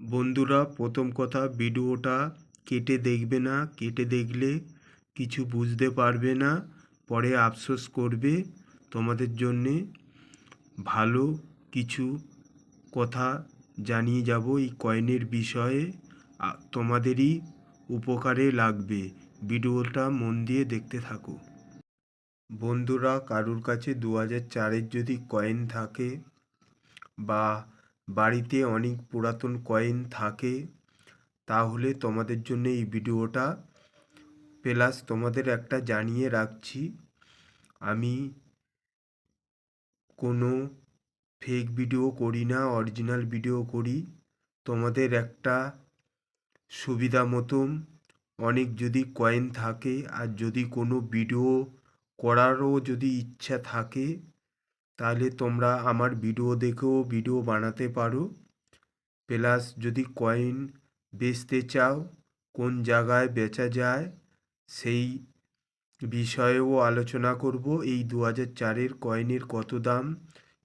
বন্ধুরা, প্রথম কথা, ভিডিওটা কেটে দেখবে না। কেটে দেখলে কিছু বুঝতে পারবে না, পরে আফসোস করবে। তোমাদের জন্যে ভালো কিছু কথা জানিয়ে যাব এই কয়েনের বিষয়ে, তোমাদেরই উপকারে লাগবে। ভিডিওটা মন দিয়ে দেখতে থাকো। বন্ধুরা, কারুর কাছে 2004-এর যদি কয়েন থাকে বা বাড়িতে অনেক পুরাতন কয়েন থাকে, তাহলে তোমাদের জন্য এই ভিডিওটা। প্লাস তোমাদের একটা জানিয়ে রাখছি, আমি কোনো ফেক ভিডিও করি না, অরিজিনাল ভিডিও করি। তোমাদের একটা সুবিধা মতন অনেক যদি কয়েন থাকে আর যদি কোনো ভিডিও করারও যদি ইচ্ছা থাকে, তাহলে তোমরা আমার ভিডিও দেখেও ভিডিও বানাতে পারো। প্লাস যদি কয়েন বেচতে চাও, কোন জায়গায় বেচা যায় সেই বিষয়েও আলোচনা করব। এই 2004-এর কয়েনের কত দাম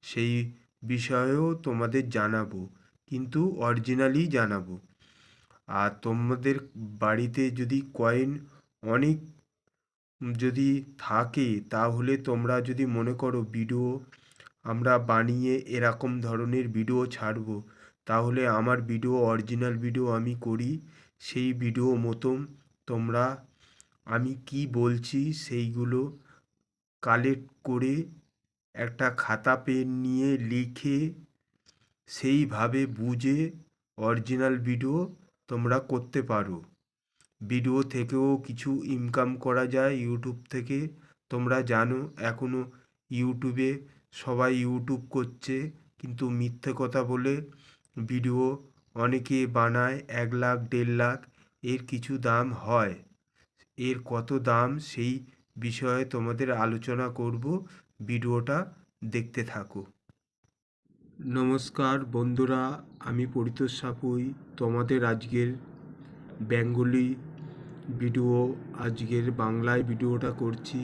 সেই বিষয়েও তোমাদের জানাবো, কিন্তু অরিজিনালি জানাবো। আর তোমাদের বাড়িতে যদি কয়েন অনেক যদি থাকে, তাহলে তোমরা যদি মনে করো ভিডিও আমরা বানিয়ে এরকম ধরনের ভিডিও ছাড়বো, তাহলে আমার ভিডিও অরিজিনাল ভিডিও আমি করি, সেই ভিডিও মতন তোমরা আমি কি বলছি সেইগুলো কালেক্ট করে একটা খাতা পেন নিয়ে লিখে সেইভাবে বুঝে অরিজিনাল ভিডিও তোমরা করতে পারো। ভিডিও থেকেও কিছু ইনকাম করা যায় ইউটিউব থেকে। তোমরা জানো এখনও ইউটিউবে সবাই ইউটিউব করছে, কিন্তু মিথ্যে কথা বলে ভিডিও অনেকে বানায় 1 লাখ 1.5 লাখ, এর কিছু দাম হয়। এর কত দাম সেই বিষয়ে তোমাদের আলোচনা করব, ভিডিওটা দেখতে থাকো। নমস্কার বন্ধুরা, আমি পরিতোষ সাপুই। তোমাদের আজকের বেঙ্গলি ভিডিও, আজকের বাংলায় ভিডিওটা করছি।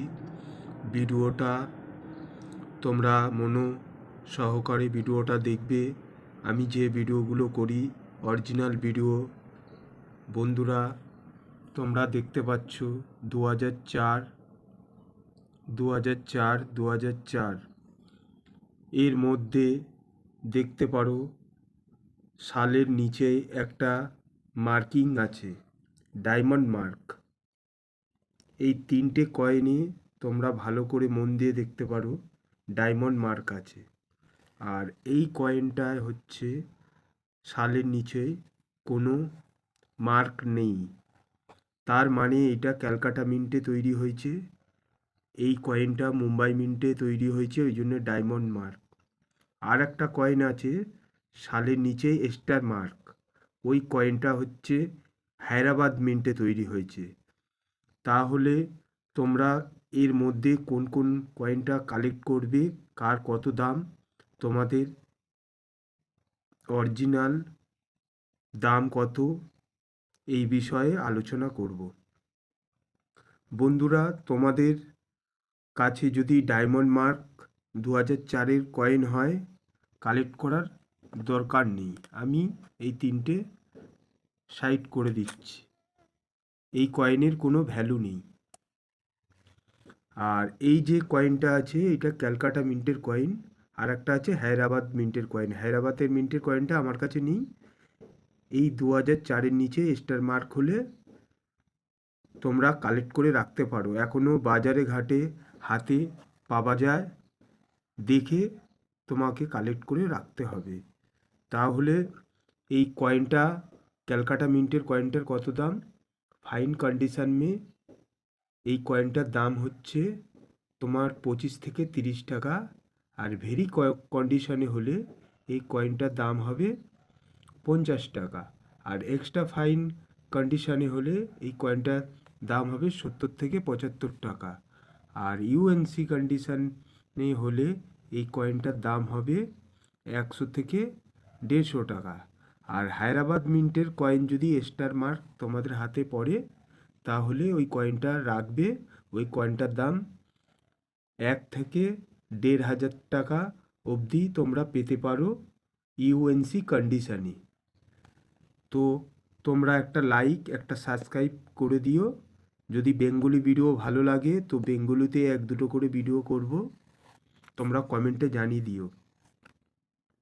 ভিডিওটা তোমরা সহকারে ভিডিওটা দেখবে। আমি যে ভিডিওগুলো করি অরিজিনাল ভিডিও। বন্ধুরা, তোমরা দেখতে পাচ্ছ 2004, 2004, 2004 এর মধ্যে দেখতে পারো সালের নিচে একটা মার্কিং আছে, ডায়মন্ড মার্ক। এই 3টে কয়েনে তোমরা ভালো করে মন দিয়ে দেখতে পারো ডায়মন্ড মার্ক আছে। আর এই কয়েনটায় হচ্ছে সালের নিচে কোনো মার্ক নেই, তার মানে এটা ক্যালকাটা মিন্টে তৈরি হয়েছে। এই কয়েনটা মুম্বাই মিন্টে তৈরি হয়েছে, ওই জন্য ডায়মন্ড মার্ক। আর একটা কয়েন আছে সালের নিচে স্টার মার্ক, ওই কয়েনটা হচ্ছে হায়দ্রাবাদ মিন্টে তৈরি হয়েছে। তাহলে তোমরা এর মধ্যে কোন কোন কয়েনটা কালেক্ট করবে, কার কত দাম, তোমাদের অরিজিনাল দাম কত, এই বিষয়ে আলোচনা করব। বন্ধুরা, তোমাদের কাছে যদি ডায়মন্ড মার্ক 2004-এর কয়েন হয়, কালেক্ট করার দরকার নেই। আমি এই 3টে সাইড করে দিচ্ছি, এই কয়েনের কোনো ভ্যালু নেই। আর এই যে কয়েনটা আছে এটা ক্যালকাটা মিন্টের কয়েন, আর একটা আছে হায়দ্রাবাদ মিন্টের কয়েন। হায়দ্রাবাদের মিন্টের কয়েনটা আমার কাছে নেই। এই 2004-এর নিচে স্টার মার্ক হলে তোমরা কালেক্ট করে রাখতে পারো, এখনও বাজারে ঘাটে হাতে পাওয়া যায়। দেখে তোমাকে কালেক্ট করে রাখতে হবে। তাহলে এই কয়েনটা, ক্যালকাটা মিন্টের কয়েনটার কত দাম? ফাইন কন্ডিশন মে এই কয়েনটার দাম হচ্ছে তোমার 25 থেকে 30 টাকা। আর ভেরি কন্ডিশনে হলে এই কয়েনটার দাম হবে 50 টাকা। আর এক্সট্রা ফাইন কন্ডিশনে হলে এই কয়েনটার দাম হবে 70 থেকে 75 টাকা। আর ইউএনসি কন্ডিশনে হলে এই কয়েনটার দাম হবে 100 থেকে 150 টাকা। আর হায়দ্রাবাদ মিন্টের কয়েন যদি স্টার মার্ক তোমাদের হাতে পড়ে, তাহলে ওই কয়েনটা রাখবে। ওই কয়েনটার দাম 1 থেকে 1,500 টাকা অবধি তোমরা পেতে পারো ইউএনসি কন্ডিশনে। তো তোমরা একটা লাইক একটা সাবস্ক্রাইব করে দিও। যদি বেঙ্গলি ভিডিও ভালো লাগে তো বেঙ্গলিতে 1-2 করে ভিডিও করব, তোমরা কমেন্টে জানিয়ে দিও।